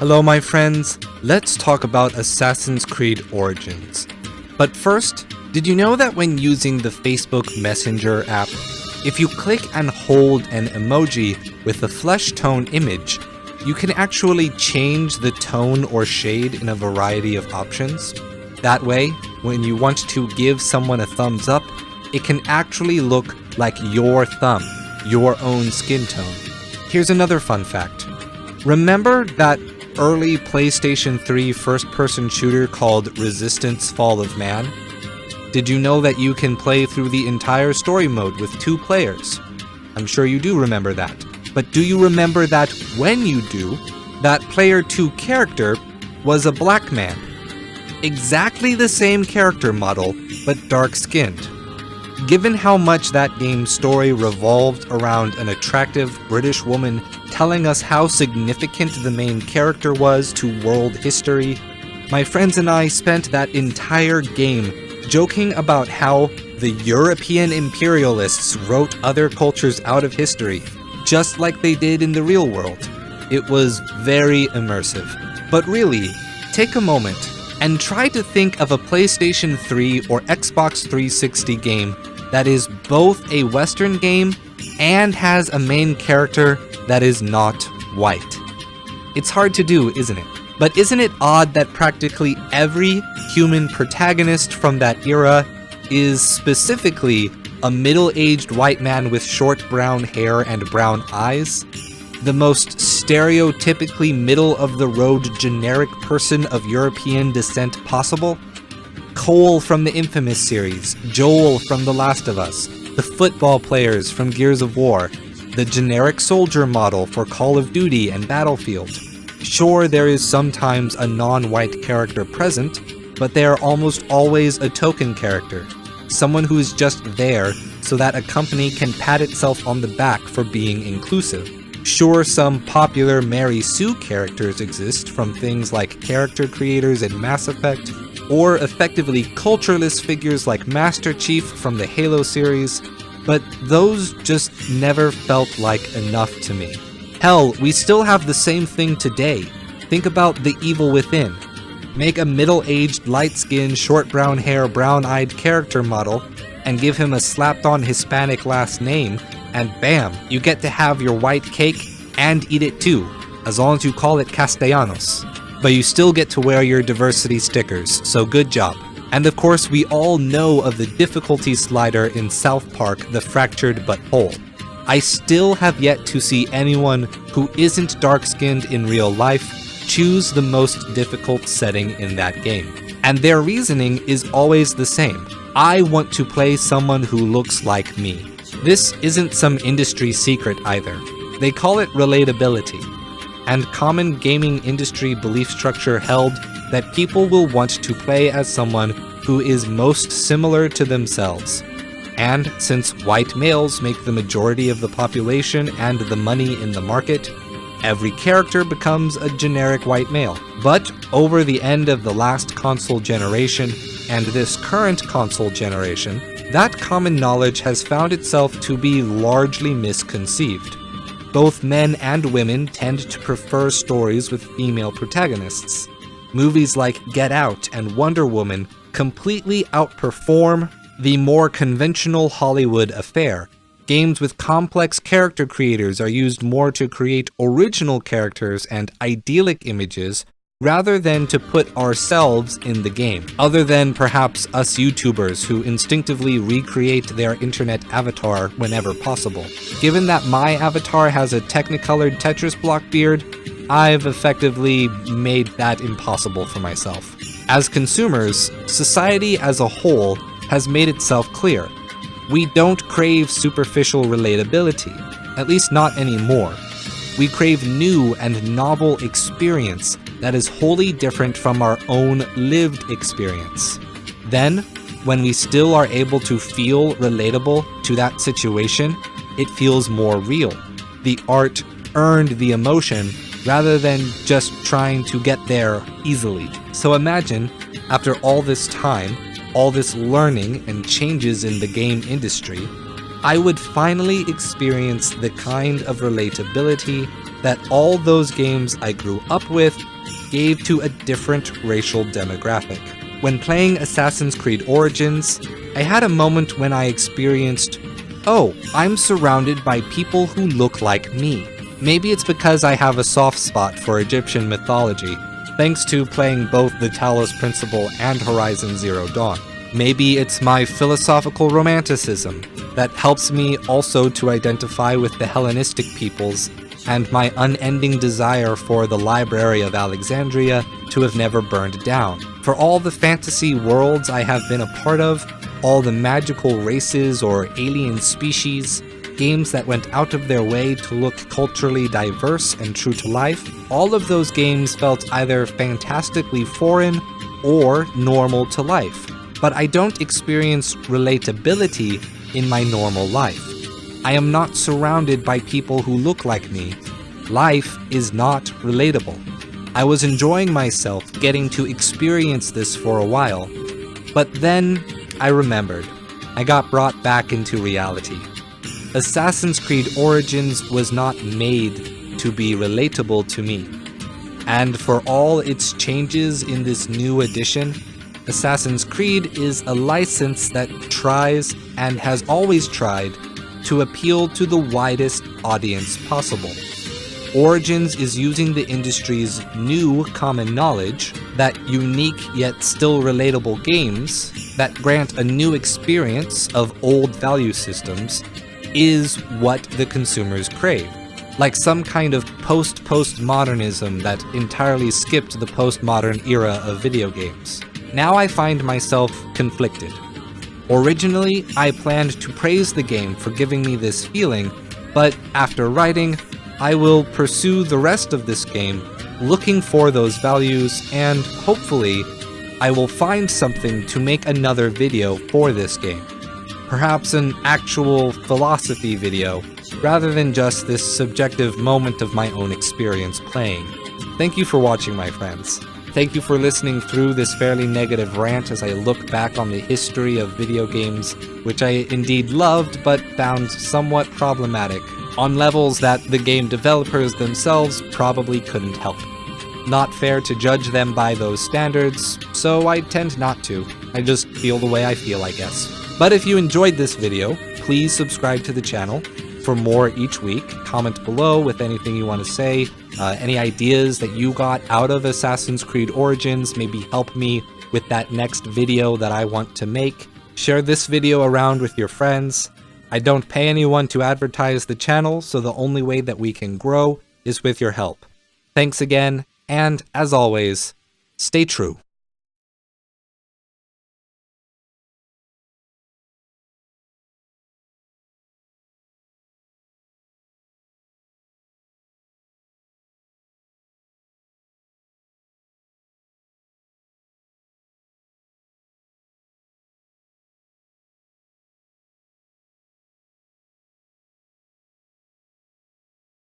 Hello my friends, let's talk about Assassin's Creed Origins. But first, did you know that when using the Facebook Messenger app, if you click and hold an emoji with a flesh tone image, you can actually change the tone or shade in a variety of options? That way, when you want to give someone a thumbs up, it can actually look like your thumb, your own skin tone. Here's another fun fact. Remember that early PlayStation 3 first-person shooter called Resistance: Fall of Man? Did you know that you can play through the entire story mode with 2 players? I'm sure you do remember that. But do you remember that when you do, that Player 2 character was a black man? Exactly the same character model, but dark-skinned. Given how much that game's story revolved around an attractive British woman telling us how significant the main character was to world history, my friends and I spent that entire game joking about how the European imperialists wrote other cultures out of history, just like they did in the real world. It was very immersive. But really, take a moment and try to think of a PlayStation 3 or Xbox 360 game that is both a Western game and has a main character that is not white. It's hard to do, isn't it? But isn't it odd that practically every human protagonist from that era is specifically a middle-aged white man with short brown hair and brown eyes? The most stereotypically middle-of-the-road generic person of European descent possible? Cole from the Infamous series, Joel from The Last of Us, the football players from Gears of War, the generic soldier model for Call of Duty and Battlefield. Sure, there is sometimes a non-white character present, but they are almost always a token character, someone who is just there so that a company can pat itself on the back for being inclusive. Sure, some popular Mary Sue characters exist from things like character creators in Mass Effect, or effectively cultureless figures like Master Chief from the Halo series, but those just never felt like enough to me. Hell, we still have the same thing today. Think about The Evil Within. Make a middle-aged, light-skinned, short brown hair, brown-eyed character model, and give him a slapped-on Hispanic last name, and bam, you get to have your white cake and eat it too, as long as you call it Castellanos. But you still get to wear your diversity stickers, so good job. And of course, we all know of the difficulty slider in South Park, The Fractured But Whole. I still have yet to see anyone who isn't dark-skinned in real life choose the most difficult setting in that game. And their reasoning is always the same. I want to play someone who looks like me. This isn't some industry secret either. They call it relatability. And common gaming industry belief structure held that people will want to play as someone who is most similar to themselves. And since white males make the majority of the population and the money in the market, every character becomes a generic white male. But over the end of the last console generation and this current console generation, that common knowledge has found itself to be largely misconceived. Both men and women tend to prefer stories with female protagonists. Movies like Get Out and Wonder Woman completely outperform the more conventional Hollywood affair. Games with complex character creators are used more to create original characters and idyllic images rather than to put ourselves in the game, other than perhaps us YouTubers who instinctively recreate their internet avatar whenever possible. Given that my avatar has a technicolored Tetris block beard, I've effectively made that impossible for myself. As consumers, society as a whole has made itself clear. We don't crave superficial relatability, at least not anymore. We crave new and novel experience that is wholly different from our own lived experience. Then, when we still are able to feel relatable to that situation, it feels more real. The art earned the emotion rather than just trying to get there easily. So imagine, after all this time, all this learning and changes in the game industry, I would finally experience the kind of relatability that all those games I grew up with gave to a different racial demographic. When playing Assassin's Creed Origins, I had a moment when I experienced, oh, I'm surrounded by people who look like me. Maybe it's because I have a soft spot for Egyptian mythology, thanks to playing both the Talos Principle and Horizon Zero Dawn. Maybe it's my philosophical romanticism that helps me also to identify with the Hellenistic peoples, and my unending desire for the Library of Alexandria to have never burned down. For all the fantasy worlds I have been a part of, all the magical races or alien species, games that went out of their way to look culturally diverse and true to life, all of those games felt either fantastically foreign or normal to life. But I don't experience relatability in my normal life. I am not surrounded by people who look like me. Life is not relatable. I was enjoying myself getting to experience this for a while, but then I remembered. I got brought back into reality. Assassin's Creed Origins was not made to be relatable to me. And for all its changes in this new edition, Assassin's Creed is a license that tries, and has always tried, to appeal to the widest audience possible. Origins is using the industry's new common knowledge that unique yet still relatable games that grant a new experience of old value systems is what the consumers crave. Like some kind of post-postmodernism that entirely skipped the postmodern era of video games. Now I find myself conflicted. Originally, I planned to praise the game for giving me this feeling, but after writing, I will pursue the rest of this game, looking for those values, and hopefully, I will find something to make another video for this game. Perhaps an actual philosophy video, rather than just this subjective moment of my own experience playing. Thank you for watching, my friends. Thank you for listening through this fairly negative rant as I look back on the history of video games, which I indeed loved but found somewhat problematic, on levels that the game developers themselves probably couldn't help. Not fair to judge them by those standards, so I tend not to. I just feel the way I feel, I guess. But if you enjoyed this video, please subscribe to the channel for more each week. Comment below with anything you want to say, any ideas that you got out of Assassin's Creed Origins, maybe help me with that next video that I want to make. Share this video around with your friends. I don't pay anyone to advertise the channel, so the only way that we can grow is with your help. Thanks again, and as always, stay true.